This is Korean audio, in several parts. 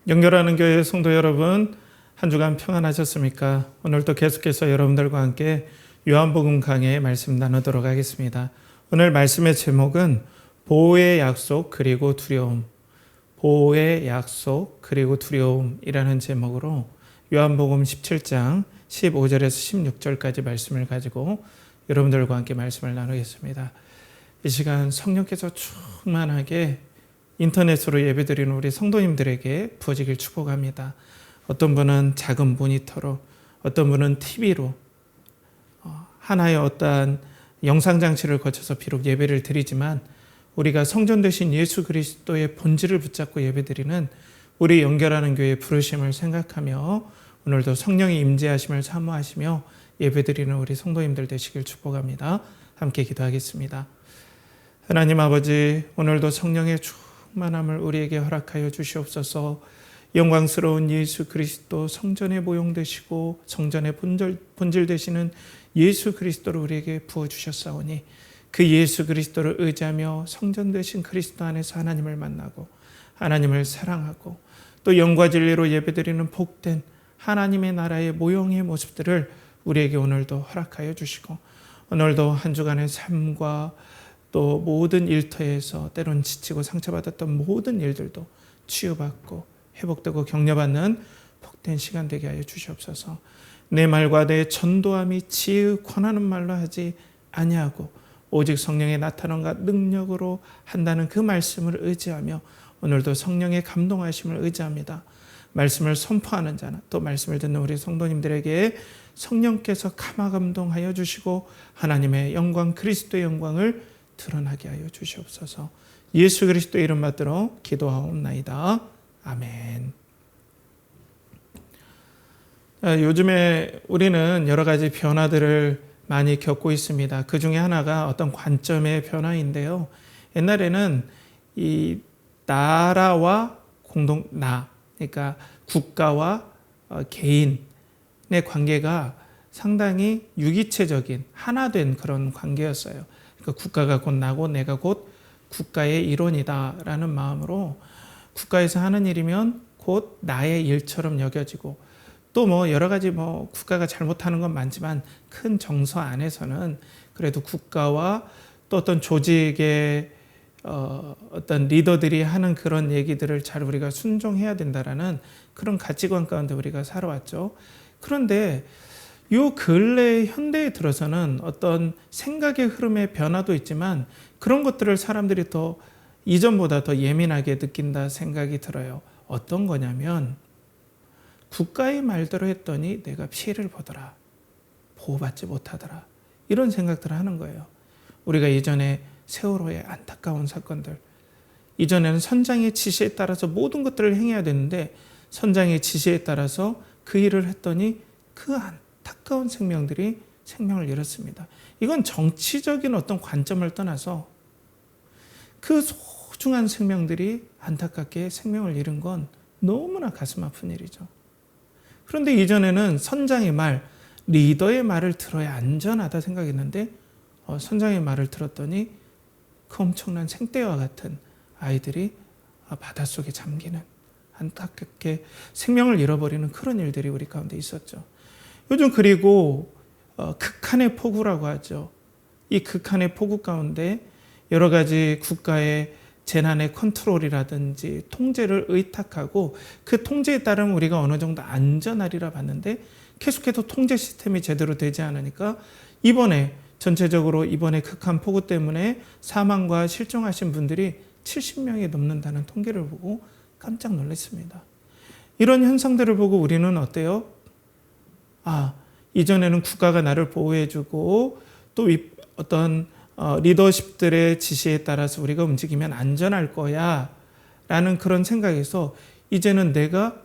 연결하는 교회 성도 여러분, 한 주간 평안하셨습니까? 오늘도 계속해서 여러분들과 함께 요한복음 강해의 말씀 나누도록 하겠습니다. 오늘 말씀의 제목은 보호의 약속 그리고 두려움, 보호의 약속 그리고 두려움이라는 제목으로 요한복음 17장 15절에서 16절까지 말씀을 가지고 여러분들과 함께 말씀을 나누겠습니다. 이 시간 성령께서 충만하게 인터넷으로 예배드리는 우리 성도님들에게 부어지길 축복합니다. 어떤 분은 작은 모니터로, 어떤 분은 TV로 하나의 어떠한 영상장치를 거쳐서 비록 예배를 드리지만 우리가 성전 되신 예수 그리스도의 본질을 붙잡고 예배드리는 우리 연결하는 교회의 부르심을 생각하며 오늘도 성령의 임재하심을 사모하시며 예배드리는 우리 성도님들 되시길 축복합니다. 함께 기도하겠습니다. 하나님 아버지, 오늘도 성령의 충만함을 우리에게 허락하여 주시옵소서. 영광스러운 예수 그리스도 성전에 모형되시고 성전의 본질 되시는 예수 그리스도를 우리에게 부어주셨사오니 그 예수 그리스도를 의지하며 성전 되신 그리스도 안에서 하나님을 만나고 하나님을 사랑하고 또 영과 진리로 예배드리는 복된 하나님의 나라의 모형의 모습들을 우리에게 오늘도 허락하여 주시고 오늘도 한 주간의 삶과 또 모든 일터에서 때론 지치고 상처받았던 모든 일들도 치유받고 회복되고 격려받는 복된 시간 되게 하여 주시옵소서. 내 말과 내 전도함이 지혜의 권하는 말로 하지 아니하고 오직 성령의 나타남과 능력으로 한다는 그 말씀을 의지하며 오늘도 성령의 감동하심을 의지합니다. 말씀을 선포하는 자나 또 말씀을 듣는 우리 성도님들에게 성령께서 감화감동하여 주시고 하나님의 영광 그리스도의 영광을 드러나게 하여 주시옵소서. 예수 그리스도의 이름 받들어 기도하옵나이다. 아멘. 요즘에 우리는 여러 가지 변화들을 많이 겪고 있습니다. 그 중에 하나가 어떤 관점의 변화인데요. 옛날에는 이 나라와 그러니까 국가와 개인의 관계가 상당히 유기체적인 하나된 그런 관계였어요. 그러니까 국가가 곧 나고 내가 곧 국가의 일원이다라는 마음으로 국가에서 하는 일이면 곧 나의 일처럼 여겨지고 또 여러 가지 국가가 잘못하는 건 많지만 큰 정서 안에서는 그래도 국가와 또 어떤 조직의 어떤 리더들이 하는 그런 얘기들을 잘 우리가 순종해야 된다라는 그런 가치관 가운데 우리가 살아왔죠. 그런데 요 근래 현대에 들어서는 어떤 생각의 흐름의 변화도 있지만 그런 것들을 사람들이 더 이전보다 더 예민하게 느낀다 생각이 들어요. 어떤 거냐면 국가의 말대로 했더니 내가 피해를 보더라. 보호받지 못하더라. 이런 생각들을 하는 거예요. 우리가 이전에 세월호의 안타까운 사건들, 이전에는 선장의 지시에 따라서 모든 것들을 행해야 되는데 선장의 지시에 따라서 그 일을 했더니 그 안타까운 생명들이 생명을 잃었습니다. 이건 정치적인 어떤 관점을 떠나서 그 소중한 생명들이 안타깝게 생명을 잃은 건 너무나 가슴 아픈 일이죠. 그런데 이전에는 선장의 말, 리더의 말을 들어야 안전하다 생각했는데 선장의 말을 들었더니 그 엄청난 생떼와 같은 아이들이 바닷속에 잠기는 안타깝게 생명을 잃어버리는 그런 일들이 우리 가운데 있었죠. 요즘 그리고 극한의 폭우라고 하죠. 이 극한의 폭우 가운데 여러 가지 국가의 재난의 컨트롤이라든지 통제를 의탁하고 그 통제에 따르면 우리가 어느 정도 안전하리라 봤는데 계속해서 통제 시스템이 제대로 되지 않으니까 전체적으로 이번에 극한 폭우 때문에 사망과 실종하신 분들이 70명이 넘는다는 통계를 보고 깜짝 놀랐습니다. 이런 현상들을 보고 우리는 어때요? 이전에는 국가가 나를 보호해주고 또 어떤 리더십들의 지시에 따라서 우리가 움직이면 안전할 거야 라는 그런 생각에서 이제는 내가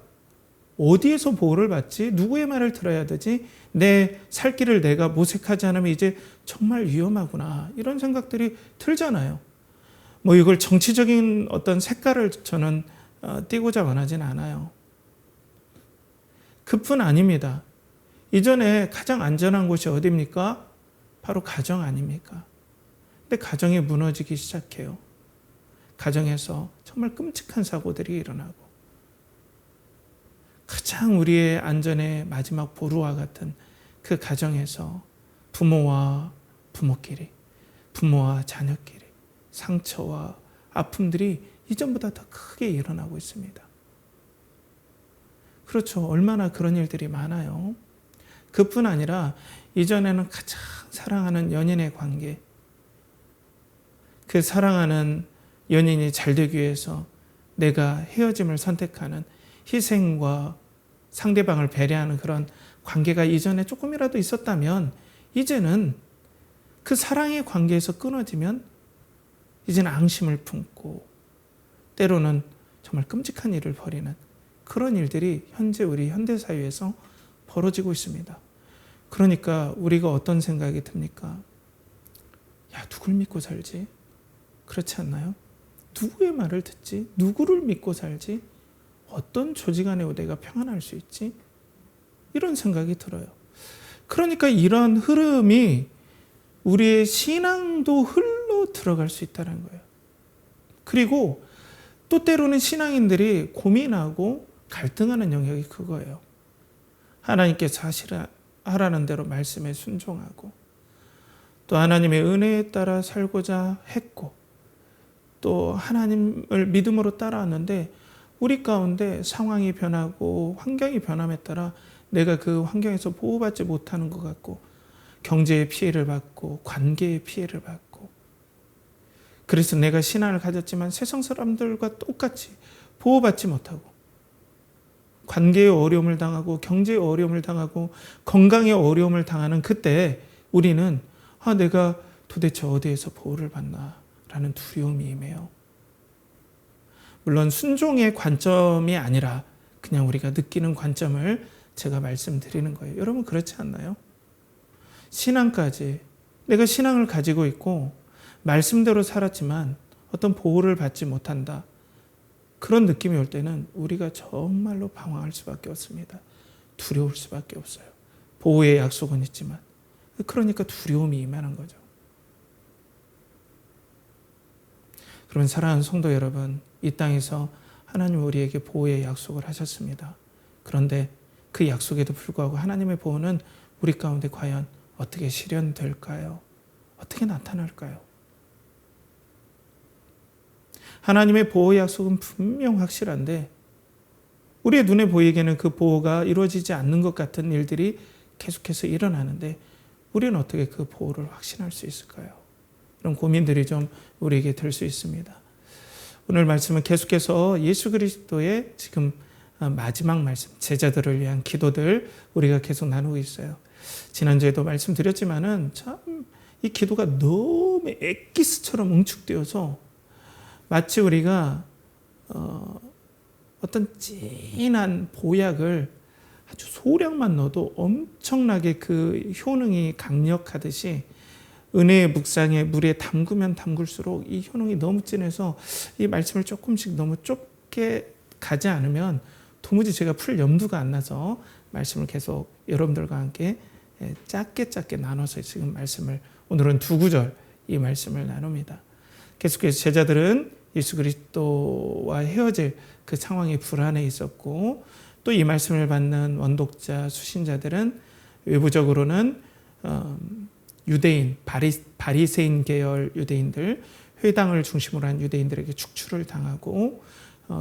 어디에서 보호를 받지? 누구의 말을 들어야 되지? 내 살 길을 내가 모색하지 않으면 이제 정말 위험하구나 이런 생각들이 들잖아요. 이걸 정치적인 어떤 색깔을 저는 띄고자 원하진 않아요. 그뿐 아닙니다. 이전에 가장 안전한 곳이 어디입니까? 바로 가정 아닙니까? 근데 가정이 무너지기 시작해요. 가정에서 정말 끔찍한 사고들이 일어나고 가장 우리의 안전의 마지막 보루와 같은 그 가정에서 부모와 부모끼리, 부모와 자녀끼리 상처와 아픔들이 이전보다 더 크게 일어나고 있습니다. 그렇죠. 얼마나 그런 일들이 많아요. 그뿐 아니라 이전에는 가장 사랑하는 연인의 관계, 그 사랑하는 연인이 잘 되기 위해서 내가 헤어짐을 선택하는 희생과 상대방을 배려하는 그런 관계가 이전에 조금이라도 있었다면 이제는 그 사랑의 관계에서 끊어지면 이제는 앙심을 품고 때로는 정말 끔찍한 일을 벌이는 그런 일들이 현재 우리 현대사회에서 벌어지고 있습니다. 그러니까 우리가 어떤 생각이 듭니까? 야, 누굴 믿고 살지? 그렇지 않나요? 누구의 말을 듣지? 누구를 믿고 살지? 어떤 조직 안에 내가 평안할 수 있지? 이런 생각이 들어요. 그러니까 이런 흐름이 우리의 신앙도 흘러 들어갈 수 있다는 거예요. 그리고 또 때로는 신앙인들이 고민하고 갈등하는 영역이 그거예요. 하나님께서 하라는 대로 말씀에 순종하고 또 하나님의 은혜에 따라 살고자 했고 또 하나님을 믿음으로 따라왔는데 우리 가운데 상황이 변하고 환경이 변함에 따라 내가 그 환경에서 보호받지 못하는 것 같고 경제의 피해를 받고 관계의 피해를 받고 그래서 내가 신앙을 가졌지만 세상 사람들과 똑같이 보호받지 못하고 관계의 어려움을 당하고 경제의 어려움을 당하고 건강의 어려움을 당하는 그때 우리는 내가 도대체 어디에서 보호를 받나라는 두려움이 임해요. 물론 순종의 관점이 아니라 그냥 우리가 느끼는 관점을 제가 말씀드리는 거예요. 여러분 그렇지 않나요? 신앙까지 내가 신앙을 가지고 있고 말씀대로 살았지만 어떤 보호를 받지 못한다. 그런 느낌이 올 때는 우리가 정말로 방황할 수밖에 없습니다. 두려울 수밖에 없어요. 보호의 약속은 있지만 그러니까 두려움이 임하는 거죠. 그러면 사랑하는 성도 여러분, 이 땅에서 하나님 우리에게 보호의 약속을 하셨습니다. 그런데 그 약속에도 불구하고 하나님의 보호는 우리 가운데 과연 어떻게 실현될까요? 어떻게 나타날까요? 하나님의 보호 약속은 분명 확실한데 우리의 눈에 보이기에는 그 보호가 이루어지지 않는 것 같은 일들이 계속해서 일어나는데 우리는 어떻게 그 보호를 확신할 수 있을까요? 이런 고민들이 좀 우리에게 될 수 있습니다. 오늘 말씀은 계속해서 예수 그리스도의 지금 마지막 말씀, 제자들을 위한 기도들 우리가 계속 나누고 있어요. 지난주에도 말씀드렸지만은 참 이 기도가 너무 엑기스처럼 응축되어서 마치 우리가 어떤 진한 보약을 아주 소량만 넣어도 엄청나게 그 효능이 강력하듯이 은혜의 묵상에 물에 담그면 담글수록 이 효능이 너무 진해서 이 말씀을 조금씩 너무 좁게 가지 않으면 도무지 제가 풀 염두가 안 나서 말씀을 계속 여러분들과 함께 짧게 나눠서 지금 말씀을 오늘은 2구절 이 말씀을 나눕니다. 계속해서 제자들은 예수 그리스도와 헤어질 그 상황이 불안해 있었고 또 이 말씀을 받는 원독자 수신자들은 외부적으로는 유대인 바리새인 계열 유대인들 회당을 중심으로 한 유대인들에게 축출을 당하고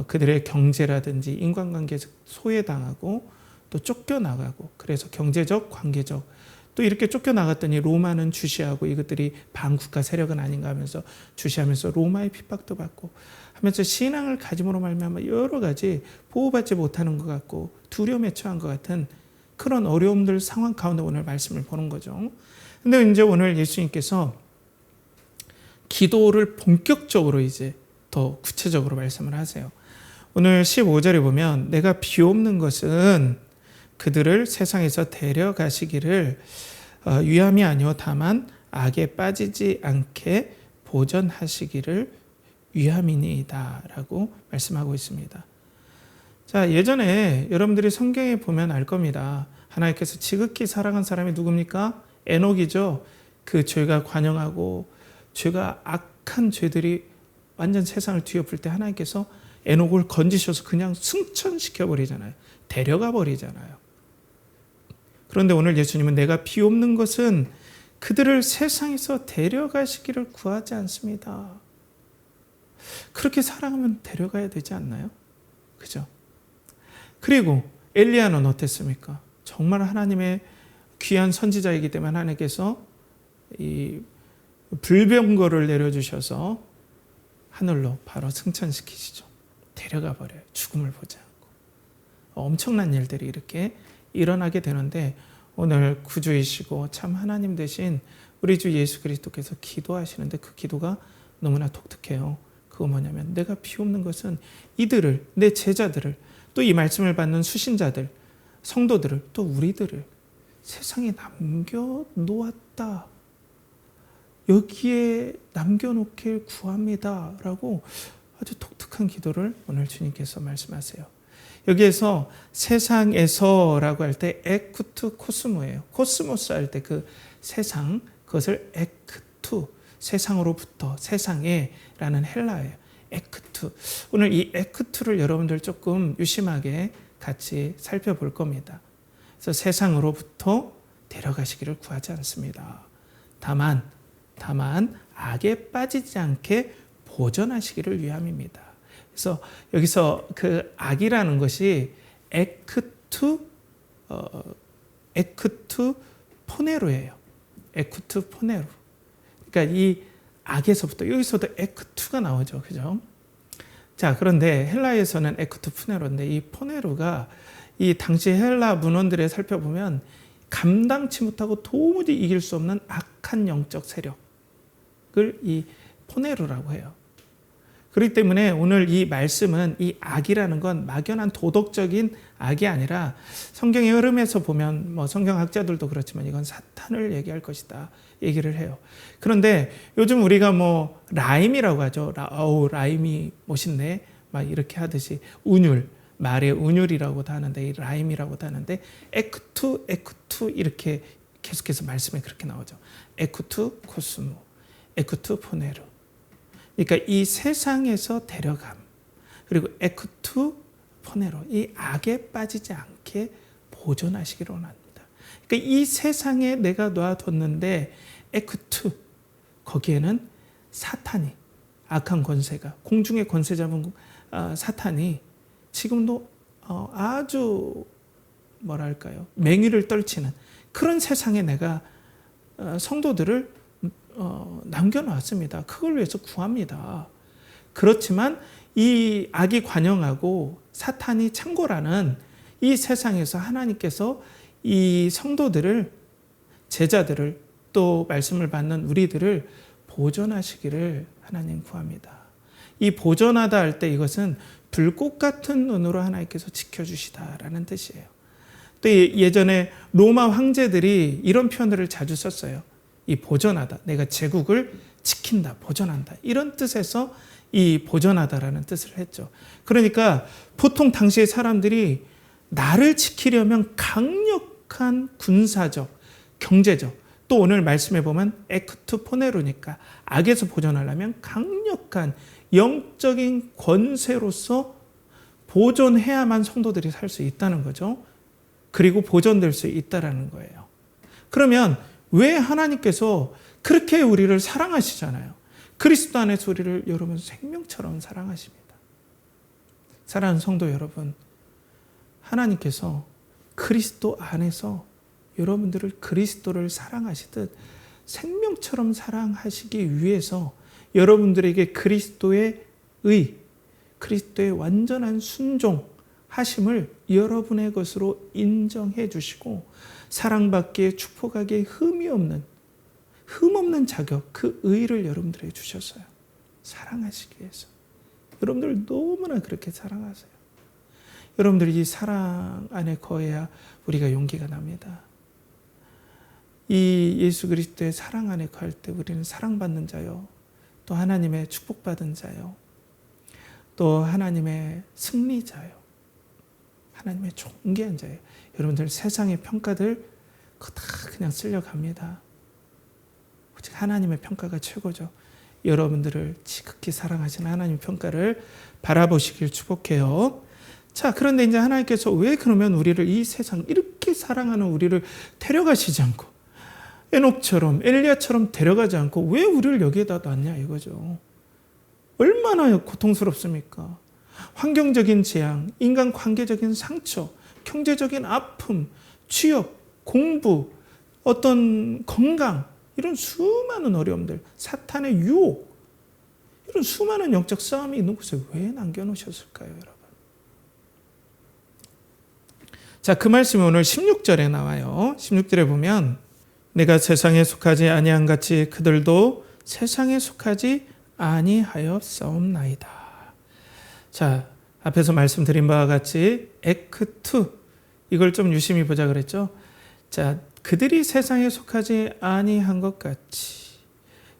그들의 경제라든지 인간관계에서 소외당하고 또 쫓겨나가고 그래서 경제적 관계적 또 이렇게 쫓겨나갔더니 로마는 주시하고 이것들이 반국가 세력은 아닌가 하면서 주시하면서 로마의 핍박도 받고 하면서 신앙을 가짐으로 말미암아 여러 가지 보호받지 못하는 것 같고 두려움에 처한 것 같은 그런 어려움들 상황 가운데 오늘 말씀을 보는 거죠. 근데 이제 오늘 예수님께서 기도를 본격적으로 이제 더 구체적으로 말씀을 하세요. 오늘 15절에 보면 내가 비옵는 것은 그들을 세상에서 데려가시기를 위함이 아니요 다만 악에 빠지지 않게 보전하시기를 위함이니이다 라고 말씀하고 있습니다. 자, 예전에 여러분들이 성경에 보면 알 겁니다. 하나님께서 지극히 사랑한 사람이 누굽니까? 에녹이죠. 그 죄가 관영하고 죄가 악한 죄들이 완전 세상을 뒤엎을 때 하나님께서 에녹을 건지셔서 그냥 승천시켜 버리잖아요. 데려가 버리잖아요. 그런데 오늘 예수님은 내가 비옵는 것은 그들을 세상에서 데려가시기를 구하지 않습니다. 그렇게 사랑하면 데려가야 되지 않나요? 그죠? 그리고 엘리야는 어땠습니까? 정말 하나님의 귀한 선지자이기 때문에 하나님께서 이 불병거를 내려주셔서 하늘로 바로 승천시키시죠. 데려가 버려요. 죽음을 보지 않고. 엄청난 일들이 이렇게 일어나게 되는데 오늘 구주이시고 참 하나님 되신 우리 주 예수 그리스도께서 기도하시는데 그 기도가 너무나 독특해요. 그거 뭐냐면 내가 비옵는 것은 이들을, 내 제자들을, 또 이 말씀을 받는 수신자들, 성도들을, 또 우리들을 세상에 남겨놓았다. 여기에 남겨놓길 구합니다. 라고 아주 독특한 기도를 오늘 주님께서 말씀하세요. 여기에서 세상에서라고 할 때 에쿠투 코스모예요. 코스모스 할 때 그 세상, 그것을 에크투, 세상으로부터, 세상에라는 헬라예요. 에크투. 오늘 이 에크투를 여러분들 조금 유심하게 같이 살펴볼 겁니다. 그래서 세상으로부터 데려가시기를 구하지 않습니다. 다만 악에 빠지지 않게 보존하시기를 위함입니다. 그래서 여기서 그 악이라는 것이 에크투 포네로예요. 에크투 포네로. 그러니까 이 악에서부터 여기서도 에크투가 나오죠. 그죠? 자, 그런데 헬라에서는 에크투 포네로인데 이 포네로가 이 당시 헬라 문헌들에 살펴보면 감당치 못하고 도무지 이길 수 없는 악한 영적 세력을 이 포네로라고 해요. 그렇기 때문에 오늘 이 말씀은 이 악이라는 건 막연한 도덕적인 악이 아니라 성경의 흐름에서 보면 뭐 성경학자들도 그렇지만 이건 사탄을 얘기할 것이다 얘기를 해요. 그런데 요즘 우리가 뭐 라임이라고 하죠. 라임이 멋있네 막 이렇게 하듯이 운율, 말의 운율이라고도 하는데 이 라임이라고도 하는데 에쿠투 이렇게 계속해서 말씀에 그렇게 나오죠. 에쿠투 코스모, 에쿠투 포네로. 그러니까 이 세상에서 데려감, 그리고 에쿠투 포네로, 이 악에 빠지지 않게 보존하시기를 원합니다. 그러니까 이 세상에 내가 놔뒀는데 에쿠투, 거기에는 사탄이, 악한 권세가, 공중의 권세 잡은 사탄이 지금도 아주 뭐랄까요, 맹위를 떨치는 그런 세상에 내가 성도들을 남겨놨습니다. 그걸 위해서 구합니다. 그렇지만 이 악이 관영하고 사탄이 창궐하는 이 세상에서 하나님께서 이 성도들을, 제자들을, 또 말씀을 받는 우리들을 보존하시기를 하나님 구합니다. 이 보존하다 할 때 이것은 불꽃 같은 눈으로 하나님께서 지켜주시다라는 뜻이에요. 또 예전에 로마 황제들이 이런 표현들을 자주 썼어요. 이 보존하다, 내가 제국을 지킨다, 보존한다, 이런 뜻에서 이 보존하다라는 뜻을 했죠. 그러니까 보통 당시의 사람들이 나를 지키려면 강력한 군사적, 경제적, 또 오늘 말씀해 보면 에크투 포네로니까 악에서 보존하려면 강력한 영적인 권세로서 보존해야만 성도들이 살 수 있다는 거죠. 그리고 보존될 수 있다는 거예요. 그러면 왜 하나님께서 그렇게 우리를 사랑하시잖아요. 그리스도 안에서 우리를 여러분 생명처럼 사랑하십니다. 사랑하는 성도 여러분, 하나님께서 그리스도 안에서 여러분들을 그리스도를 사랑하시듯 생명처럼 사랑하시기 위해서 여러분들에게 그리스도의 의, 그리스도의 완전한 순종하심을 여러분의 것으로 인정해 주시고 사랑받기에 축복하기에 흠없는 자격, 그 의를 여러분들에게 주셨어요. 사랑하시기 위해서. 여러분들 너무나 그렇게 사랑하세요. 여러분들이 이 사랑 안에 거해야 우리가 용기가 납니다. 이 예수 그리스도의 사랑 안에 거할 때 우리는 사랑받는 자요, 또 하나님의 축복받은 자요, 또 하나님의 승리자요, 하나님의 존귀한 자예요. 여러분들 세상의 평가들 그거 다 그냥 쓸려갑니다. 오직 하나님의 평가가 최고죠. 여러분들을 지극히 사랑하시는 하나님의 평가를 바라보시길 축복해요. 자, 그런데 이제 하나님께서 왜 그러면 우리를 이 세상 이렇게 사랑하는 우리를 데려가시지 않고 에녹처럼 엘리야처럼 데려가지 않고 왜 우리를 여기에다 놨냐 이거죠. 얼마나 고통스럽습니까? 환경적인 재앙, 인간 관계적인 상처, 경제적인 아픔, 취업, 공부, 어떤 건강, 이런 수많은 어려움들, 사탄의 유혹, 이런 수많은 영적 싸움이 있는 곳에 왜 남겨놓으셨을까요, 여러분? 자, 그 말씀이 오늘 16절에 나와요. 16절에 보면 내가 세상에 속하지 아니한 같이 그들도 세상에 속하지 아니하였사옵나이다. 자, 앞에서 말씀드린 바와 같이 에크투, 이걸 좀 유심히 보자 그랬죠. 자, 그들이 세상에 속하지 아니한 것 같이,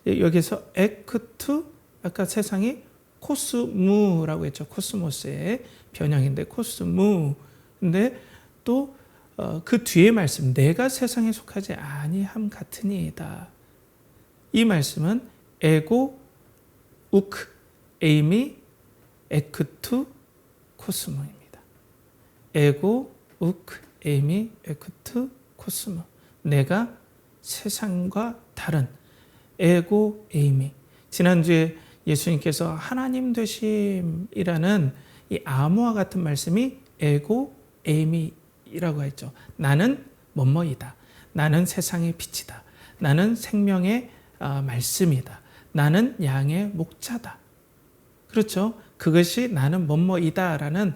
여기서 에크투, 아까 세상이 코스무라고 했죠. 코스모스의 변형인데 코스무. 근데 또 그 뒤에 말씀, 내가 세상에 속하지 아니함 같으니이다. 이 말씀은 에고 우크 에이미 에크투 코스모입니다. 에고 우크 에이미 에크투 코스모. 내가 세상과 다른 에고 에이미. 지난주에 예수님께서 하나님 되심이라는 이 암호와 같은 말씀이 에고 에이미라고 했죠. 나는 뭐뭐이다. 나는 세상의 빛이다. 나는 생명의 말씀이다. 나는 양의 목자다. 그렇죠? 그것이 나는 뭐뭐이다라는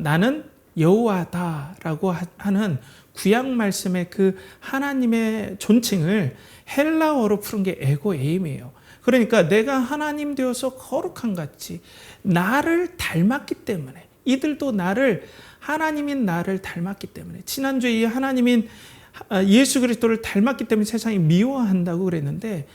나는 여호와다라고 하는 구약 말씀의 그 하나님의 존칭을 헬라어로 푸는 게 에고 에임이에요. 그러니까 내가 하나님 되어서 거룩한 같이 나를 닮았기 때문에, 이들도 하나님인 나를 닮았기 때문에, 지난주에 이 하나님인 예수 그리스도를 닮았기 때문에 세상이 미워한다고 그랬는데,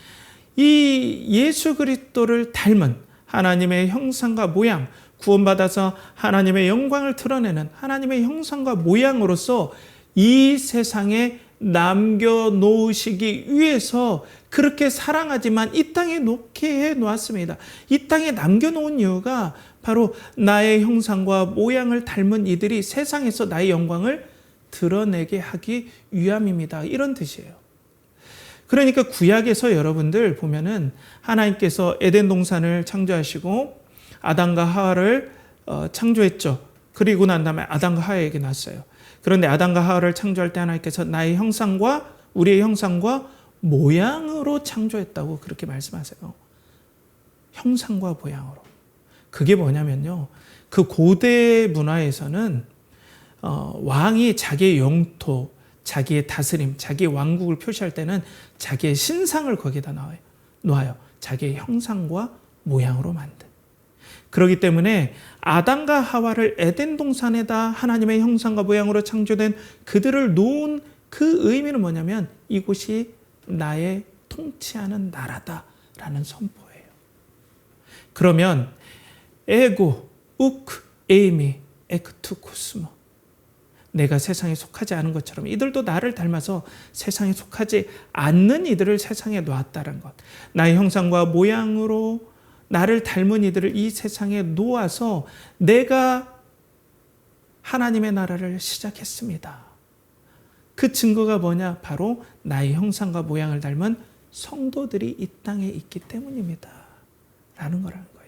이 예수 그리스도를 닮은 하나님의 형상과 모양, 구원받아서 하나님의 영광을 드러내는 하나님의 형상과 모양으로서 이 세상에 남겨놓으시기 위해서 그렇게 사랑하지만 이 땅에 놓게 해놓았습니다. 이 땅에 남겨놓은 이유가 바로 나의 형상과 모양을 닮은 이들이 세상에서 나의 영광을 드러내게 하기 위함입니다. 이런 뜻이에요. 그러니까 구약에서 여러분들 보면은 하나님께서 에덴 동산을 창조하시고 아담과 하와를 창조했죠. 그리고 난 다음에 아담과 하와에게 났어요. 그런데 아담과 하와를 창조할 때 하나님께서 나의 형상과 우리의 형상과 모양으로 창조했다고 그렇게 말씀하세요. 형상과 모양으로. 그게 뭐냐면요. 그 고대 문화에서는 왕이 자기의 영토, 자기의 다스림, 자기의 왕국을 표시할 때는 자기의 신상을 거기다 놓아요. 자기의 형상과 모양으로 만든. 그렇기 때문에 아담과 하와를 에덴 동산에다 하나님의 형상과 모양으로 창조된 그들을 놓은 그 의미는 뭐냐면 이곳이 나의 통치하는 나라다라는 선포예요. 그러면 에고, 우크, 에이미, 에크투, 코스모. 내가 세상에 속하지 않은 것처럼 이들도 나를 닮아서 세상에 속하지 않는 이들을 세상에 놓았다는 것. 나의 형상과 모양으로 나를 닮은 이들을 이 세상에 놓아서 내가 하나님의 나라를 시작했습니다. 그 증거가 뭐냐? 바로 나의 형상과 모양을 닮은 성도들이 이 땅에 있기 때문입니다. 라는 거라는 거예요.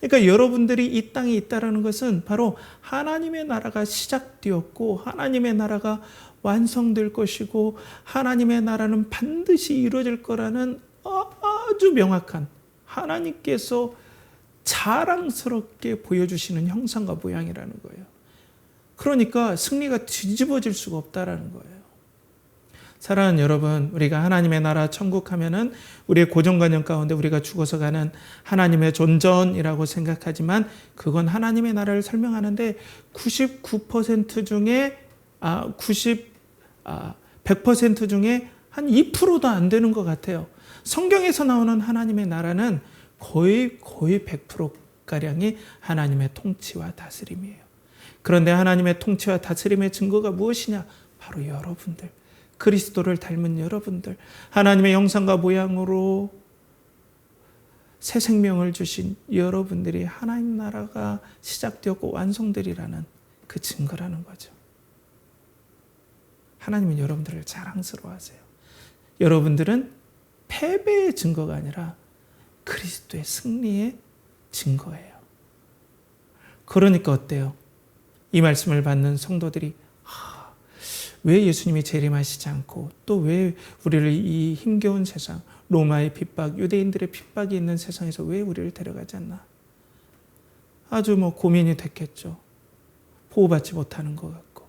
그러니까 여러분들이 이 땅에 있다는 것은 바로 하나님의 나라가 시작되었고 하나님의 나라가 완성될 것이고 하나님의 나라는 반드시 이루어질 거라는 아주 명확한 하나님께서 자랑스럽게 보여주시는 형상과 모양이라는 거예요. 그러니까 승리가 뒤집어질 수가 없다라는 거예요. 사랑하는 여러분, 우리가 하나님의 나라 천국 하면은 우리의 고정관념 가운데 우리가 죽어서 가는 하나님의 존전이라고 생각하지만 그건 하나님의 나라를 설명하는데 99% 중에 100% 중에 한 2%도 안 되는 것 같아요. 성경에서 나오는 하나님의 나라는 거의 100%가량이 하나님의 통치와 다스림이에요. 그런데 하나님의 통치와 다스림의 증거가 무엇이냐? 바로 여러분들. 그리스도를 닮은 여러분들, 하나님의 형상과 모양으로 새 생명을 주신 여러분들이 하나님 나라가 시작되었고 완성되리라는 그 증거라는 거죠. 하나님은 여러분들을 자랑스러워하세요. 여러분들은 패배의 증거가 아니라 그리스도의 승리의 증거예요. 그러니까 어때요? 이 말씀을 받는 성도들이 왜 예수님이 재림하시지 않고 또 왜 우리를 이 힘겨운 세상, 로마의 핍박, 유대인들의 핍박이 있는 세상에서 왜 우리를 데려가지 않나? 아주 고민이 됐겠죠. 보호받지 못하는 것 같고.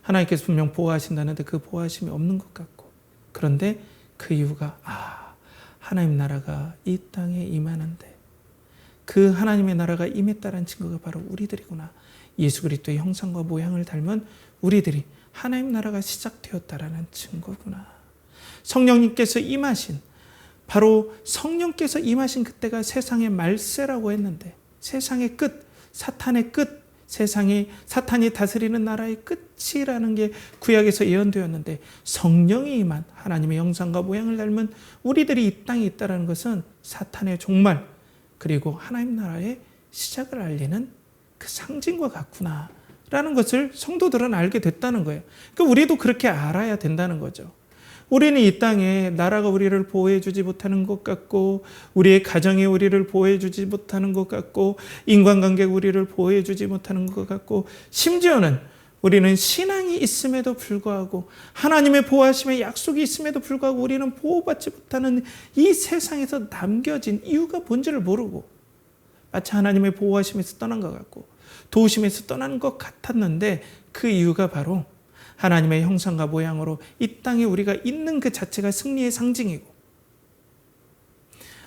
하나님께서 분명 보호하신다는데 그 보호하심이 없는 것 같고. 그런데 그 이유가 하나님 나라가 이 땅에 임하는데 그 하나님의 나라가 임했다는 증거가 바로 우리들이구나. 예수 그리스도의 형상과 모양을 닮은 우리들이 하나님 나라가 시작되었다라는 증거구나. 성령님께서 임하신, 바로 성령께서 임하신 그때가 세상의 말세라고 했는데 세상의 끝, 사탄의 끝, 사탄이 다스리는 나라의 끝이라는 게 구약에서 예언되었는데 성령이 임한 하나님의 형상과 모양을 닮은 우리들이 이 땅에 있다는 것은 사탄의 종말 그리고 하나님 나라의 시작을 알리는 그 상징과 같구나라는 것을 성도들은 알게 됐다는 거예요. 그러니까 우리도 그렇게 알아야 된다는 거죠. 우리는 이 땅에 나라가 우리를 보호해주지 못하는 것 같고 우리의 가정이 우리를 보호해주지 못하는 것 같고 인간관계가 우리를 보호해주지 못하는 것 같고 심지어는 우리는 신앙이 있음에도 불구하고 하나님의 보호하심의 약속이 있음에도 불구하고 우리는 보호받지 못하는 이 세상에서 남겨진 이유가 뭔지를 모르고 마치 하나님의 보호하심에서 떠난 것 같고 도우심에서 떠난 것 같았는데 그 이유가 바로 하나님의 형상과 모양으로 이 땅에 우리가 있는 그 자체가 승리의 상징이고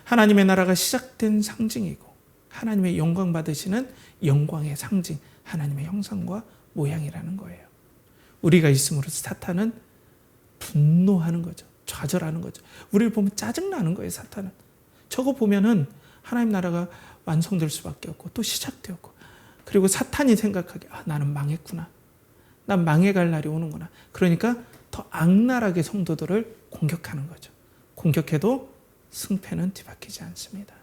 하나님의 나라가 시작된 상징이고 하나님의 영광 받으시는 영광의 상징, 하나님의 형상과 모양이라는 거예요. 우리가 있음으로써 사탄은 분노하는 거죠. 좌절하는 거죠. 우리를 보면 짜증나는 거예요. 사탄은. 저거 보면은 하나님 나라가 완성될 수밖에 없고 또 시작되었고 그리고 사탄이 생각하기에 나는 망했구나. 난 망해갈 날이 오는구나. 그러니까 더 악랄하게 성도들을 공격하는 거죠. 공격해도 승패는 뒤바뀌지 않습니다.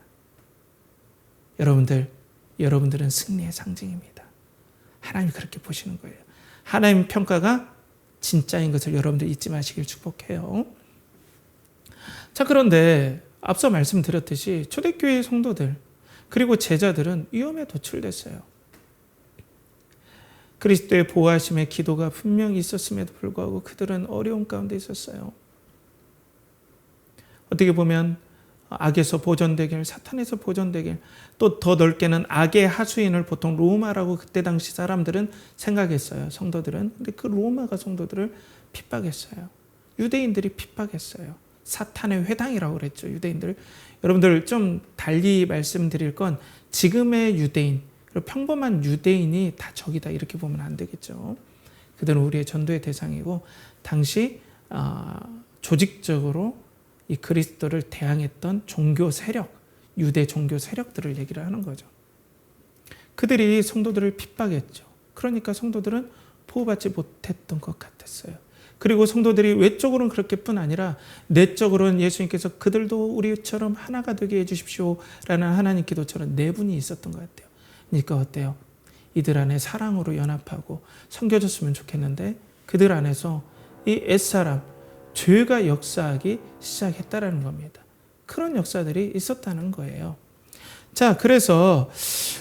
여러분들은 승리의 상징입니다. 하나님이 그렇게 보시는 거예요. 하나님 평가가 진짜인 것을 여러분들 잊지 마시길 축복해요. 자, 그런데 앞서 말씀드렸듯이 초대교회의 성도들 그리고 제자들은 위험에 노출됐어요. 그리스도의 보호하심의 기도가 분명히 있었음에도 불구하고 그들은 어려움 가운데 있었어요. 어떻게 보면 악에서 보존되길, 사탄에서 보존되길, 또 더 넓게는 악의 하수인을 보통 로마라고 그때 당시 사람들은 생각했어요. 성도들은. 근데 그 로마가 성도들을 핍박했어요. 유대인들이 핍박했어요. 사탄의 회당이라고 그랬죠. 유대인들. 여러분들 좀 달리 말씀드릴 건 지금의 유대인, 평범한 유대인이 다 적이다 이렇게 보면 안 되겠죠. 그들은 우리의 전도의 대상이고 당시 조직적으로 이 그리스도를 대항했던 종교 세력, 유대 종교 세력들을 얘기를 하는 거죠. 그들이 성도들을 핍박했죠. 그러니까 성도들은 보호받지 못했던 것 같았어요. 그리고 성도들이 외적으로는 그렇게뿐 아니라 내적으로는 예수님께서 그들도 우리처럼 하나가 되게 해주십시오라는 하나님 기도처럼 내분이 있었던 것 같아요. 그러니까 어때요? 이들 안에 사랑으로 연합하고 섬겨줬으면 좋겠는데 그들 안에서 이 옛사람, 죄가 역사하기 시작했다라는 겁니다. 그런 역사들이 있었다는 거예요. 자, 그래서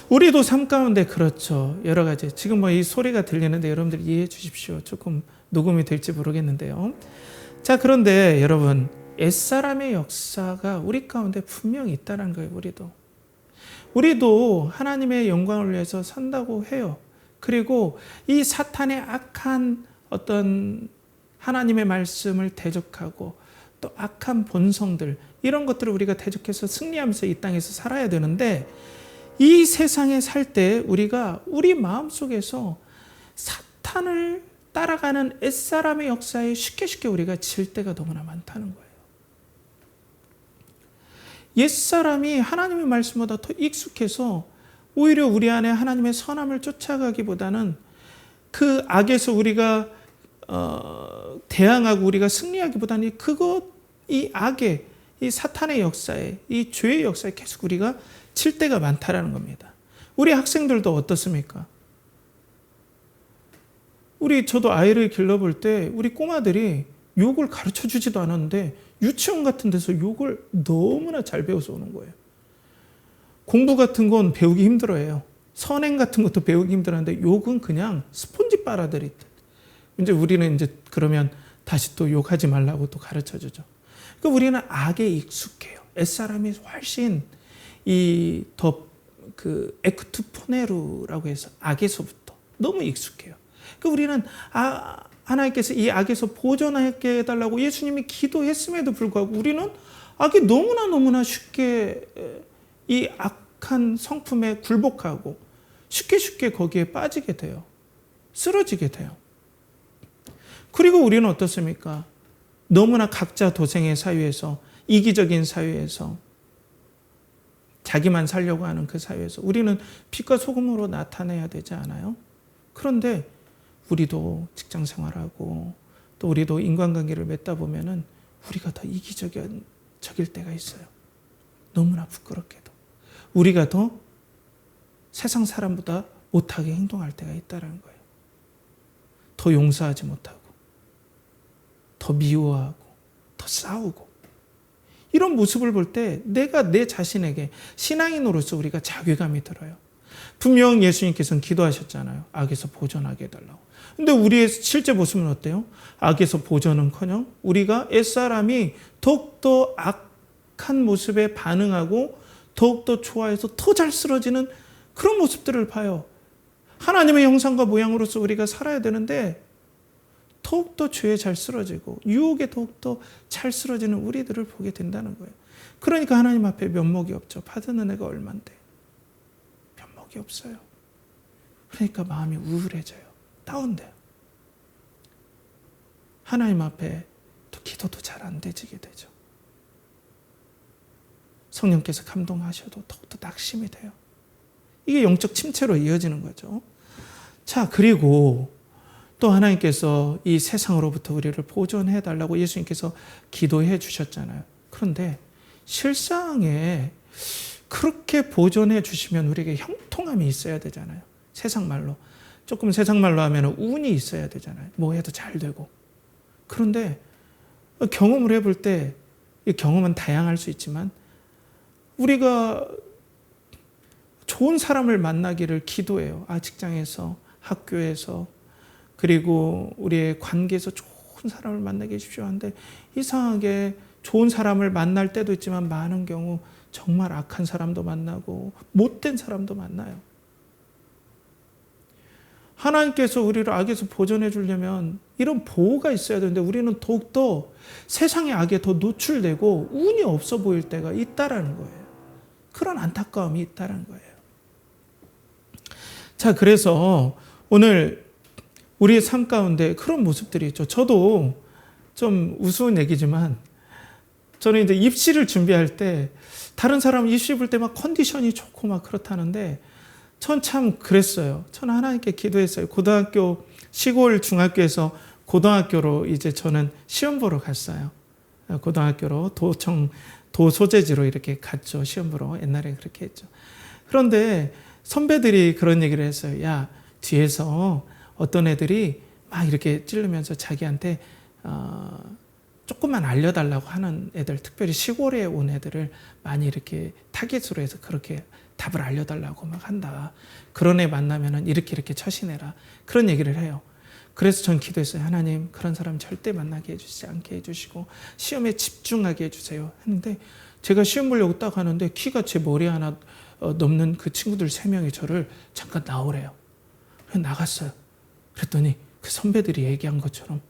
우리도 삶 가운데 그렇죠. 여러 가지. 지금 이 소리가 들리는데 여러분들 이해해 주십시오. 조금 녹음이 될지 모르겠는데요. 자, 그런데 여러분, 옛사람의 역사가 우리 가운데 분명히 있다는 거예요. 우리도 하나님의 영광을 위해서 산다고 해요. 그리고 이 사탄의 악한 어떤 하나님의 말씀을 대적하고 또 악한 본성들 이런 것들을 우리가 대적해서 승리하면서 이 땅에서 살아야 되는데 이 세상에 살 때 우리가 우리 마음속에서 사탄을 따라가는 옛사람의 역사에 쉽게 우리가 질 때가 너무나 많다는 거예요. 옛사람이 하나님의 말씀보다 더 익숙해서 오히려 우리 안에 하나님의 선함을 쫓아가기보다는 그 악에서 우리가 대항하고 우리가 승리하기보다는 이 악의, 이 사탄의 역사에, 이 죄의 역사에 계속 우리가 칠 때가 많다라는 겁니다. 우리 학생들도 어떻습니까? 저도 아이를 길러볼 때 우리 꼬마들이 욕을 가르쳐 주지도 않았는데 유치원 같은 데서 욕을 너무나 잘 배워서 오는 거예요. 공부 같은 건 배우기 힘들어해요. 선행 같은 것도 배우기 힘들었는데 욕은 그냥 스폰지 빨아들이듯. 이제 우리는 그러면 다시 또 욕하지 말라고 또 가르쳐 주죠. 그러니까 우리는 악에 익숙해요. 옛사람이 훨씬 에크투포네루라고 해서 악에서부터 너무 익숙해요. 그러니까 우리는 하나님께서 이 악에서 보존하게 해달라고 예수님이 기도했음에도 불구하고 우리는 악에 너무나 쉽게 이 악한 성품에 굴복하고 쉽게 거기에 빠지게 돼요. 쓰러지게 돼요. 그리고 우리는 어떻습니까? 너무나 각자 도생의 사회에서, 이기적인 사회에서, 자기만 살려고 하는 그 사회에서 우리는 빛과 소금으로 나타내야 되지 않아요? 그런데 우리도 직장 생활하고 또 우리도 인간관계를 맺다 보면은 우리가 더 이기적일 때가 있어요. 너무나 부끄럽게도. 우리가 더 세상 사람보다 못하게 행동할 때가 있다는 거예요. 더 용서하지 못하고, 더 미워하고, 더 싸우고. 이런 모습을 볼 때 내가 내 자신에게 신앙인으로서 우리가 자괴감이 들어요. 분명 예수님께서는 기도하셨잖아요. 악에서 보존하게 해달라고. 근데 우리의 실제 모습은 어때요? 악에서 보존은커녕 우리가 옛사람이 더욱더 악한 모습에 반응하고 더욱더 좋아해서 더 잘 쓰러지는 그런 모습들을 봐요. 하나님의 형상과 모양으로서 우리가 살아야 되는데 더욱더 죄에 잘 쓰러지고 유혹에 더욱더 잘 쓰러지는 우리들을 보게 된다는 거예요. 그러니까 하나님 앞에 면목이 없죠. 받은 은혜가 얼만데 면목이 없어요. 그러니까 마음이 우울해져요. 다운돼요. 하나님 앞에 또 기도도 잘 안 되지게 되죠. 성령께서 감동하셔도 더욱더 낙심이 돼요. 이게 영적 침체로 이어지는 거죠. 자, 그리고 또 하나님께서 이 세상으로부터 우리를 보존해 달라고 예수님께서 기도해 주셨잖아요. 그런데 실상에 그렇게 보존해 주시면 우리에게 형통함이 있어야 되잖아요. 세상 말로. 조금 세상 말로 하면 운이 있어야 되잖아요. 뭐 해도 잘 되고. 그런데 경험을 해볼 때 이 경험은 다양할 수 있지만 우리가 좋은 사람을 만나기를 기도해요. 직장에서, 학교에서, 그리고 우리의 관계에서 좋은 사람을 만나게 해주십시오 하는데 이상하게 좋은 사람을 만날 때도 있지만 많은 경우 정말 악한 사람도 만나고 못된 사람도 만나요. 하나님께서 우리를 악에서 보존해 주려면 이런 보호가 있어야 되는데 우리는 더욱더 세상의 악에 더 노출되고 운이 없어 보일 때가 있다라는 거예요. 그런 안타까움이 있다는 거예요. 자, 그래서 오늘 우리의 삶 가운데 그런 모습들이 있죠. 저도 좀 우스운 얘기지만 저는 이제 입시를 준비할 때 다른 사람 입시 볼 때 막 컨디션이 좋고 막 그렇다는데 전 참 그랬어요. 저는 하나님께 기도했어요. 고등학교, 시골 중학교에서 고등학교로 이제 저는 시험 보러 갔어요. 고등학교로 도소재지로 이렇게 갔죠. 시험 보러. 옛날에 그렇게 했죠. 그런데 선배들이 그런 얘기를 했어요. 야, 뒤에서 어떤 애들이 막 이렇게 찌르면서 자기한테 조금만 알려달라고 하는 애들, 특별히 시골에 온 애들을 많이 이렇게 타겟으로 해서 그렇게 답을 알려달라고 막 한다. 그런 애 만나면은 이렇게 처신해라. 그런 얘기를 해요. 그래서 전 기도했어요. 하나님, 그런 사람 절대 만나게 해주시지 않게 해주시고 시험에 집중하게 해주세요. 했는데 제가 시험 보려고 딱 하는데 키가 제 머리 하나 넘는 그 친구들 3명이 저를 잠깐 나오래요. 그래서 나갔어요. 그랬더니 그 선배들이 얘기한 것처럼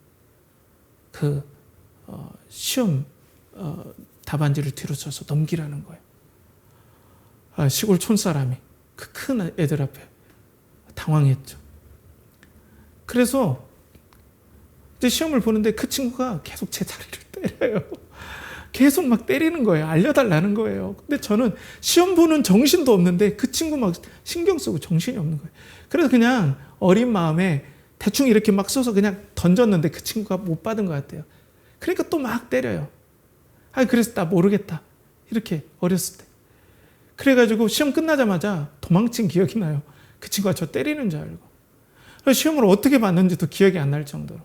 그 시험 답안지를 뒤로 써서 넘기라는 거예요. 시골 촌사람이 그 큰 애들 앞에 당황했죠. 그래서 이제 시험을 보는데 그 친구가 계속 제 다리를 때려요. 계속 막 때리는 거예요. 알려달라는 거예요. 근데 저는 시험 보는 정신도 없는데 그 친구 막 신경 쓰고 정신이 없는 거예요. 그래서 그냥 어린 마음에 대충 이렇게 막 써서 그냥 던졌는데 그 친구가 못 받은 것 같아요. 그러니까 또 막 때려요. 그래서 나 모르겠다. 이렇게 어렸을 때. 그래가지고 시험 끝나자마자 도망친 기억이 나요. 그 친구가 저 때리는 줄 알고. 그래서 시험을 어떻게 봤는지도 기억이 안 날 정도로.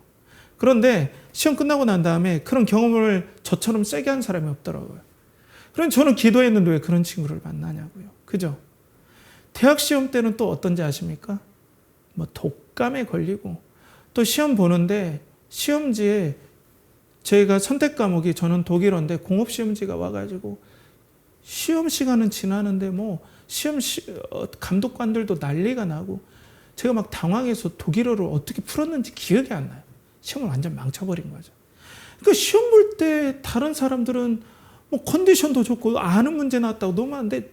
그런데 시험 끝나고 난 다음에 그런 경험을 저처럼 세게 한 사람이 없더라고요. 그럼 저는 기도했는데 왜 그런 친구를 만나냐고요. 그죠? 대학 시험 때는 또 어떤지 아십니까? 뭐 독감에 걸리고 또 시험 보는데 시험지에 저희가 선택 과목이 저는 독일어인데 공업 시험지가 와가지고 시험 시간은 지나는데 뭐 감독관들도 난리가 나고 제가 막 당황해서 독일어를 어떻게 풀었는지 기억이 안 나요. 시험을 완전 망쳐버린 거죠. 그러니까 시험 볼 때 다른 사람들은 뭐 컨디션도 좋고 아는 문제 나왔다고 너무 많은데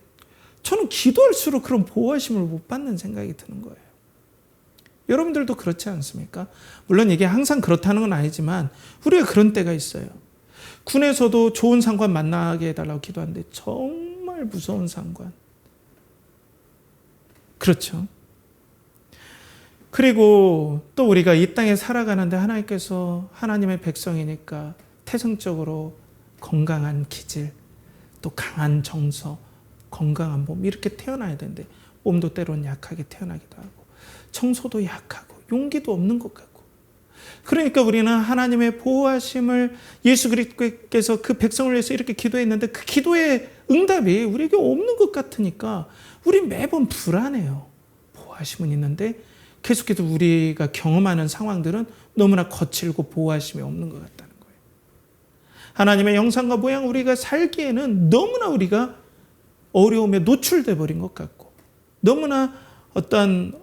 저는 기도할수록 그런 보호하심을 못 받는 생각이 드는 거예요. 여러분들도 그렇지 않습니까? 물론 이게 항상 그렇다는 건 아니지만 우리가 그런 때가 있어요. 군에서도 좋은 상관 만나게 해달라고 기도하는데 정말 무서운 상관. 그렇죠. 그리고 또 우리가 이 땅에 살아가는데 하나님께서 하나님의 백성이니까 태생적으로 건강한 기질, 또 강한 정서, 건강한 몸 이렇게 태어나야 되는데 몸도 때로는 약하게 태어나기도 하고 청소도 약하고 용기도 없는 것 같고 그러니까 우리는 하나님의 보호하심을 예수 그리스도께서 그 백성을 위해서 이렇게 기도했는데 그 기도의 응답이 우리에게 없는 것 같으니까 우리 매번 불안해요. 보호하심은 있는데 계속해서 우리가 경험하는 상황들은 너무나 거칠고 보호하심이 없는 것 같다는 거예요. 하나님의 형상과 모양 우리가 살기에는 너무나 우리가 어려움에 노출돼 버린 것 같고 너무나 어떤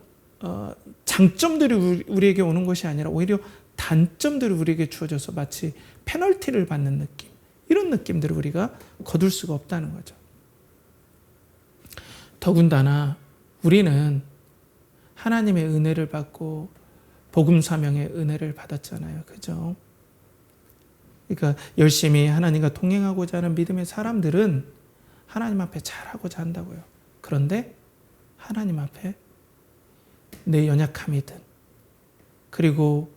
장점들이 우리에게 오는 것이 아니라 오히려 단점들이 우리에게 주어져서 마치 페널티를 받는 느낌 이런 느낌들을 우리가 거둘 수가 없다는 거죠. 더군다나 우리는 하나님의 은혜를 받고 복음 사명의 은혜를 받았잖아요. 그죠? 그러니까 열심히 하나님과 동행하고자 하는 믿음의 사람들은 하나님 앞에 잘하고자 한다고요. 그런데 하나님 앞에 내 연약함이든 그리고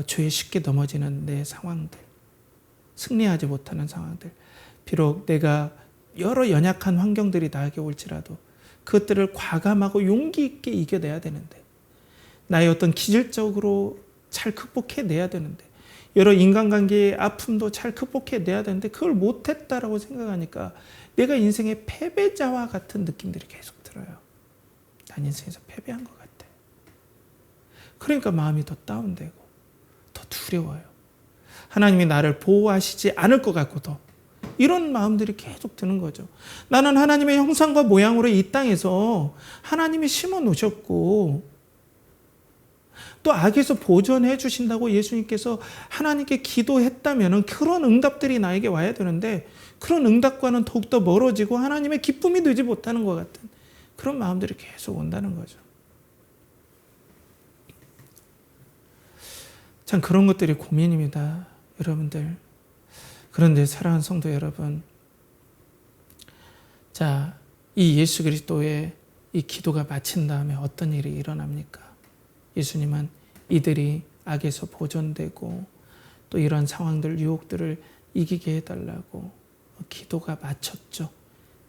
죄에 쉽게 넘어지는 내 상황들, 승리하지 못하는 상황들, 비록 내가 여러 연약한 환경들이 나에게 올지라도 그것들을 과감하고 용기 있게 이겨내야 되는데 나의 어떤 기질적으로 잘 극복해내야 되는데 여러 인간관계의 아픔도 잘 극복해내야 되는데 그걸 못했다라고 생각하니까 내가 인생의 패배자와 같은 느낌들이 계속 들어요. 난 인생에서 패배한 것 같아. 그러니까 마음이 더 다운되고 더 두려워요. 하나님이 나를 보호하시지 않을 것 같고 더 이런 마음들이 계속 드는 거죠. 나는 하나님의 형상과 모양으로 이 땅에서 하나님이 심어 놓으셨고 또 악에서 보존해 주신다고 예수님께서 하나님께 기도했다면 그런 응답들이 나에게 와야 되는데 그런 응답과는 더욱더 멀어지고 하나님의 기쁨이 되지 못하는 것 같은 그런 마음들이 계속 온다는 거죠. 참 그런 것들이 고민입니다. 여러분들. 그런데 사랑하는 성도 여러분, 자, 이 예수 그리스도의 이 기도가 마친 다음에 어떤 일이 일어납니까? 예수님은 이들이 악에서 보존되고 또 이런 상황들, 유혹들을 이기게 해달라고 기도가 마쳤죠.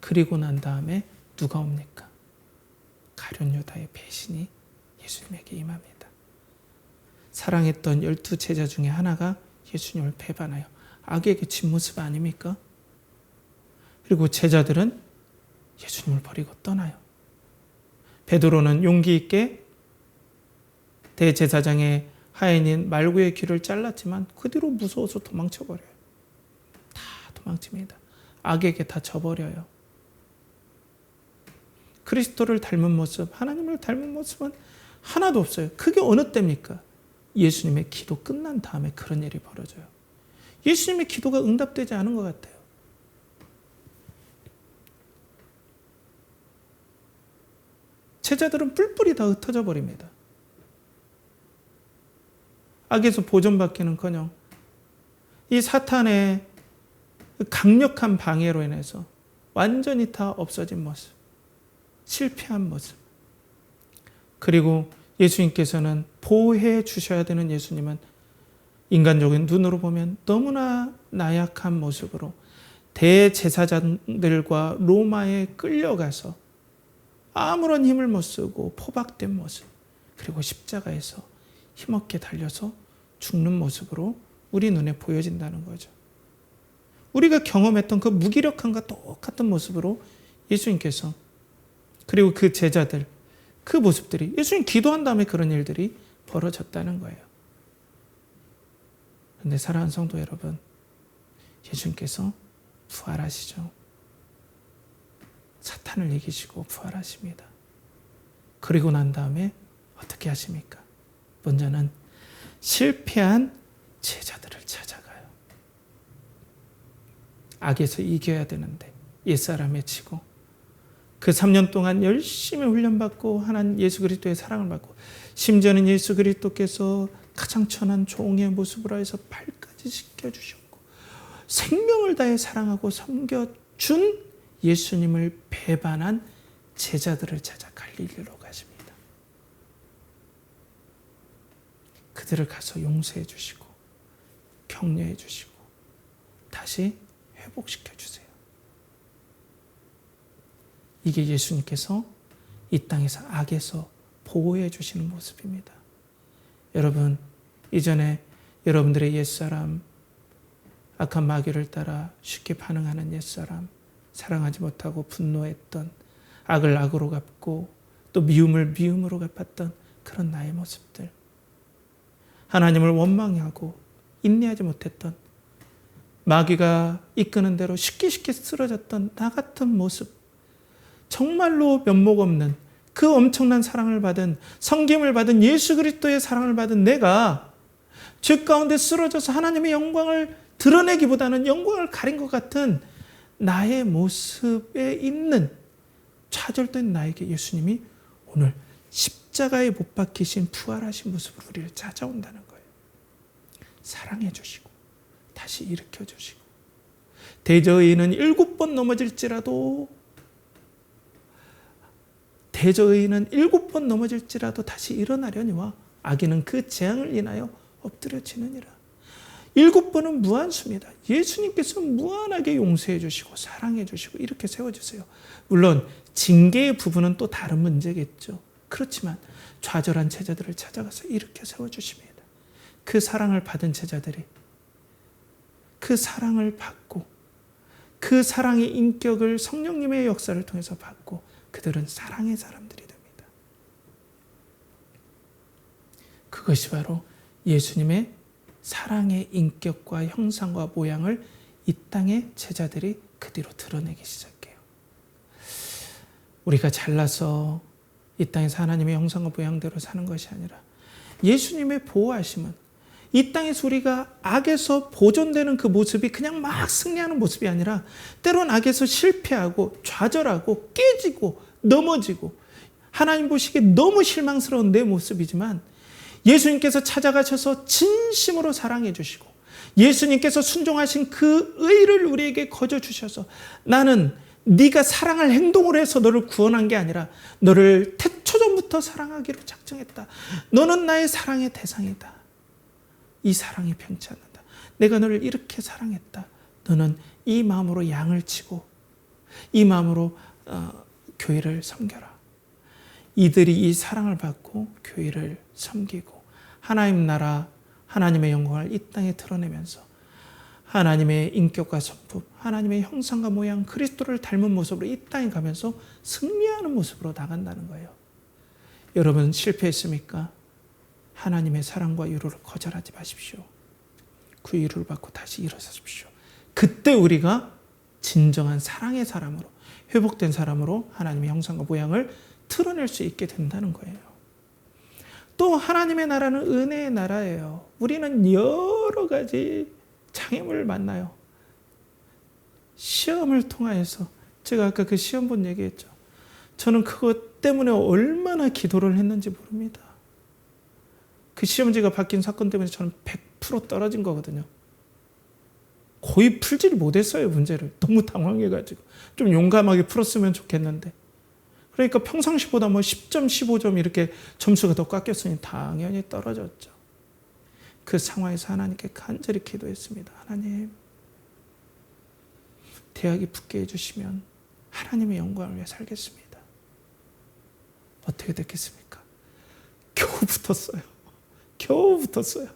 그리고 난 다음에 누가 옵니까? 가룟 유다의 배신이 예수님에게 임합니다. 사랑했던 12 제자 중에 하나가 예수님을 배반하여 악에게 진 모습 아닙니까? 그리고 제자들은 예수님을 버리고 떠나요. 베드로는 용기 있게 대제사장의 하인인 말구의 귀를 잘랐지만 그 뒤로 무서워서 도망쳐버려요. 다 도망칩니다. 악에게 다 져버려요. 그리스도를 닮은 모습, 하나님을 닮은 모습은 하나도 없어요. 그게 어느 때입니까? 예수님의 기도 끝난 다음에 그런 일이 벌어져요. 예수님의 기도가 응답되지 않은 것 같아요. 제자들은 뿔뿔이 다 흩어져 버립니다. 악에서 보존받기는커녕 이 사탄의 강력한 방해로 인해서 완전히 다 없어진 모습, 실패한 모습, 그리고 예수님께서는 보호해 주셔야 되는 예수님은 인간적인 눈으로 보면 너무나 나약한 모습으로 대제사장들과 로마에 끌려가서 아무런 힘을 못 쓰고 포박된 모습, 그리고 십자가에서 힘없게 달려서 죽는 모습으로 우리 눈에 보여진다는 거죠. 우리가 경험했던 그 무기력함과 똑같은 모습으로 예수님께서, 그리고 그 제자들, 그 모습들이, 예수님 기도한 다음에 그런 일들이 벌어졌다는 거예요. 그런데 사랑하는 성도 여러분, 예수님께서 부활하시죠. 사탄을 이기시고 부활하십니다. 그리고 난 다음에 어떻게 하십니까? 먼저는 실패한 제자들을 찾아가요. 악에서 이겨야 되는데 옛사람에 치고, 그 3년 동안 열심히 훈련받고 하나님 예수 그리스도의 사랑을 받고, 심지어는 예수 그리스도께서 가장 천한 종의 모습으로 해서 발까지 씻겨주셨고 생명을 다해 사랑하고 섬겨준 예수님을 배반한 제자들을 찾아 갈릴리로 가십니다. 그들을 가서 용서해 주시고 격려해 주시고 다시 회복시켜 주세요. 이게 예수님께서 이 땅에서 악에서 보호해 주시는 모습입니다. 여러분, 이전에 여러분들의 옛사람, 악한 마귀를 따라 쉽게 반응하는 옛사람, 사랑하지 못하고 분노했던, 악을 악으로 갚고 또 미움을 미움으로 갚았던 그런 나의 모습들, 하나님을 원망하고 인내하지 못했던, 마귀가 이끄는 대로 쉽게 쓰러졌던 나 같은 모습, 정말로 면목 없는 그 엄청난 사랑을 받은, 섬김을 받은, 예수 그리스도의 사랑을 받은 내가 죄 가운데 쓰러져서 하나님의 영광을 드러내기보다는 영광을 가린 것 같은 나의 모습에 있는 좌절된 나에게 예수님이 오늘 십자가에 못 박히신 부활하신 모습으로 우리를 찾아온다는 거예요. 사랑해 주시고 다시 일으켜 주시고, 대저의인은 7번 넘어질지라도 다시 일어나려니와 악인은 그 재앙을 인하여 엎드려지느니라. 7번은 무한수입니다. 예수님께서 무한하게 용서해 주시고 사랑해 주시고 이렇게 세워주세요. 물론 징계의 부분은 또 다른 문제겠죠. 그렇지만 좌절한 제자들을 찾아가서 이렇게 세워주십니다. 그 사랑을 받은 제자들이 그 사랑을 받고, 그 사랑의 인격을 성령님의 역사를 통해서 받고, 그들은 사랑의 사람들이 됩니다. 그것이 바로 예수님의 사랑의 인격과 형상과 모양을 이 땅의 제자들이 그 뒤로 드러내기 시작해요. 우리가 잘나서 이 땅에서 하나님의 형상과 모양대로 사는 것이 아니라 예수님의 보호하심은 이 땅에서 우리가 악에서 보존되는 그 모습이 그냥 막 승리하는 모습이 아니라 때론 악에서 실패하고 좌절하고 깨지고 넘어지고 하나님 보시기에 너무 실망스러운 내 모습이지만 예수님께서 찾아가셔서 진심으로 사랑해 주시고 예수님께서 순종하신 그 의를 우리에게 거저 주셔서 나는 네가 사랑할 행동을 해서 너를 구원한 게 아니라 너를 태초전부터 사랑하기로 작정했다. 너는 나의 사랑의 대상이다. 이 사랑이 변치 않는다. 내가 너를 이렇게 사랑했다. 너는 이 마음으로 양을 치고 이 마음으로 교회를 섬겨라. 이들이 이 사랑을 받고 교회를 섬기고 하나님 나라, 하나님의 영광을 이 땅에 드러내면서 하나님의 인격과 성품, 하나님의 형상과 모양, 그리스도를 닮은 모습으로 이 땅에 가면서 승리하는 모습으로 나간다는 거예요. 여러분 실패했습니까? 하나님의 사랑과 유로를 거절하지 마십시오. 그 유로를 받고 다시 일어서십시오. 그때 우리가 진정한 사랑의 사람으로, 회복된 사람으로 하나님의 형상과 모양을 드러낼 수 있게 된다는 거예요. 또 하나님의 나라는 은혜의 나라예요. 우리는 여러 가지 장애물을 만나요. 시험을 통하여서, 제가 아까 그 시험 본 얘기했죠. 저는 그것 때문에 얼마나 기도를 했는지 모릅니다. 그 시험지가 바뀐 사건 때문에 저는 100% 떨어진 거거든요. 거의 풀지를 못했어요, 문제를. 너무 당황해가지고. 좀 용감하게 풀었으면 좋겠는데. 그러니까 평상시보다 뭐 10점, 15점 이렇게 점수가 더 깎였으니 당연히 떨어졌죠. 그 상황에서 하나님께 간절히 기도했습니다. 하나님, 대학이 붙게 해주시면 하나님의 영광을 위해 살겠습니다. 어떻게 됐겠습니까? 겨우 붙었어요. 겨우 붙었어요.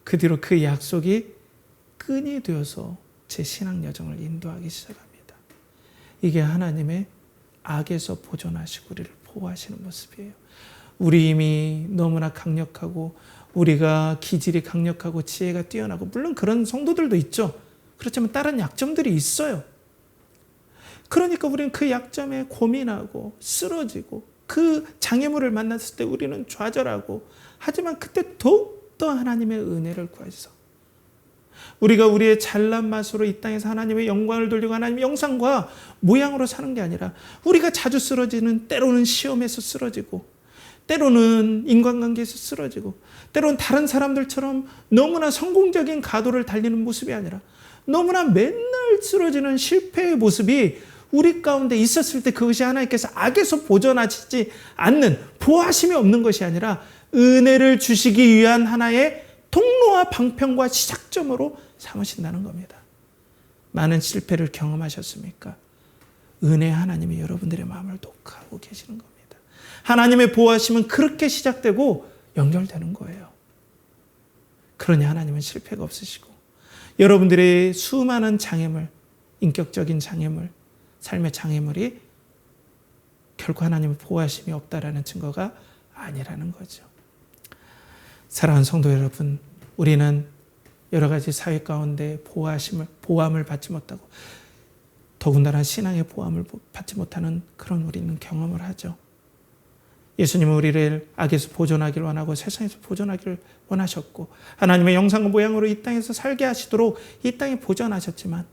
그 뒤로 그 약속이 끈이 되어서 제 신앙 여정을 인도하기 시작합니다. 이게 하나님의 악에서 보존하시고 우리를 보호하시는 모습이에요. 우리 힘이 너무나 강력하고 우리가 기질이 강력하고 지혜가 뛰어나고 물론 그런 성도들도 있죠. 그렇지만 다른 약점들이 있어요. 그러니까 우리는 그 약점에 고민하고 쓰러지고 그 장애물을 만났을 때 우리는 좌절하고 하지만 그때 더욱더 하나님의 은혜를 구하셔서 우리가 우리의 잘난 맛으로 이 땅에서 하나님의 영광을 돌리고 하나님의 형상과 모양으로 사는 게 아니라 우리가 자주 쓰러지는 때로는 시험에서 쓰러지고 때로는 인간관계에서 쓰러지고 때로는 다른 사람들처럼 너무나 성공적인 가도를 달리는 모습이 아니라 너무나 맨날 쓰러지는 실패의 모습이 우리 가운데 있었을 때 그것이 하나님께서 악에서 보존하시지 않는 보호하심이 없는 것이 아니라 은혜를 주시기 위한 하나의 통로와 방편과 시작점으로 삼으신다는 겁니다. 많은 실패를 경험하셨습니까? 은혜 하나님이 여러분들의 마음을 녹하고 계시는 겁니다. 하나님의 보호하심은 그렇게 시작되고 연결되는 거예요. 그러니 하나님은 실패가 없으시고 여러분들의 수많은 장애물, 인격적인 장애물, 삶의 장애물이 결코 하나님의 보호하심이 없다라는 증거가 아니라는 거죠. 사랑하는 성도 여러분, 우리는 여러 가지 사회 가운데 보호함을 받지 못하고 더군다나 신앙의 보호함을 받지 못하는 그런 우리는 경험을 하죠. 예수님은 우리를 악에서 보존하기를 원하고 세상에서 보존하기를 원하셨고 하나님의 형상과 모양으로 이 땅에서 살게 하시도록 이 땅에 보존하셨지만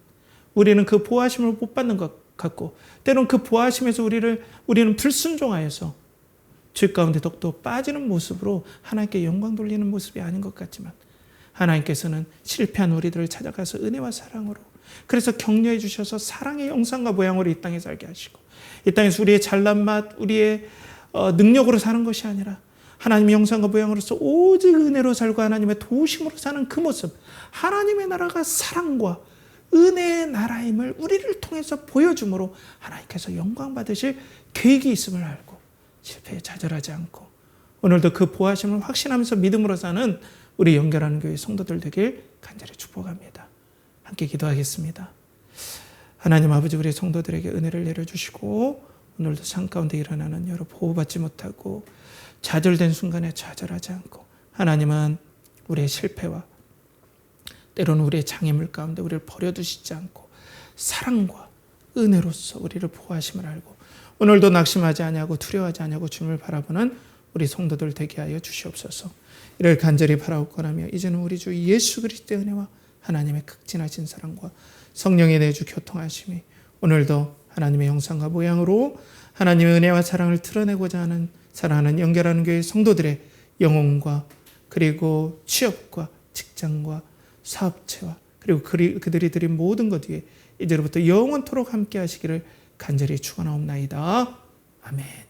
우리는 그 보호하심을 못 받는 것 같고 때로는 그 보호하심에서 우리는 불순종하여서 죄 가운데 더욱더 빠지는 모습으로 하나님께 영광 돌리는 모습이 아닌 것 같지만 하나님께서는 실패한 우리들을 찾아가서 은혜와 사랑으로 그래서 격려해 주셔서 사랑의 형상과 모양으로 이 땅에 살게 하시고 이 땅에서 우리의 잘난 맛, 우리의 능력으로 사는 것이 아니라 하나님의 형상과 모양으로서 오직 은혜로 살고 하나님의 도우심으로 사는 그 모습, 하나님의 나라가 사랑과 은혜의 나라임을 우리를 통해서 보여줌으로 하나님께서 영광 받으실 계획이 있음을 알고 실패에 좌절하지 않고 오늘도 그 보호하심을 확신하면서 믿음으로 사는 우리 연결하는 교회 성도들 되길 간절히 축복합니다. 함께 기도하겠습니다. 하나님 아버지, 우리 성도들에게 은혜를 내려주시고 오늘도 삶 가운데 일어나는 여러 보호받지 못하고 좌절된 순간에 좌절하지 않고 하나님은 우리의 실패와 때로는 우리의 장애물 가운데 우리를 버려두시지 않고 사랑과 은혜로서 우리를 보호하심을 알고 오늘도 낙심하지 아니하고 두려워하지 아니하고 주님을 바라보는 우리 성도들 되게 하여 주시옵소서. 이를 간절히 바라옵고나며 이제는 우리 주 예수 그리스도의 은혜와 하나님의 극진하신 사랑과 성령의 내주 교통하심이 오늘도 하나님의 형상과 모양으로 하나님의 은혜와 사랑을 드러내고자 하는 사랑하는 연결하는 교회 성도들의 영혼과 그리고 취업과 직장과 사업체와 그리고 그들이 드린 모든 것 위에 이제로부터 영원토록 함께 하시기를 간절히 축원하옵나이다. 아멘.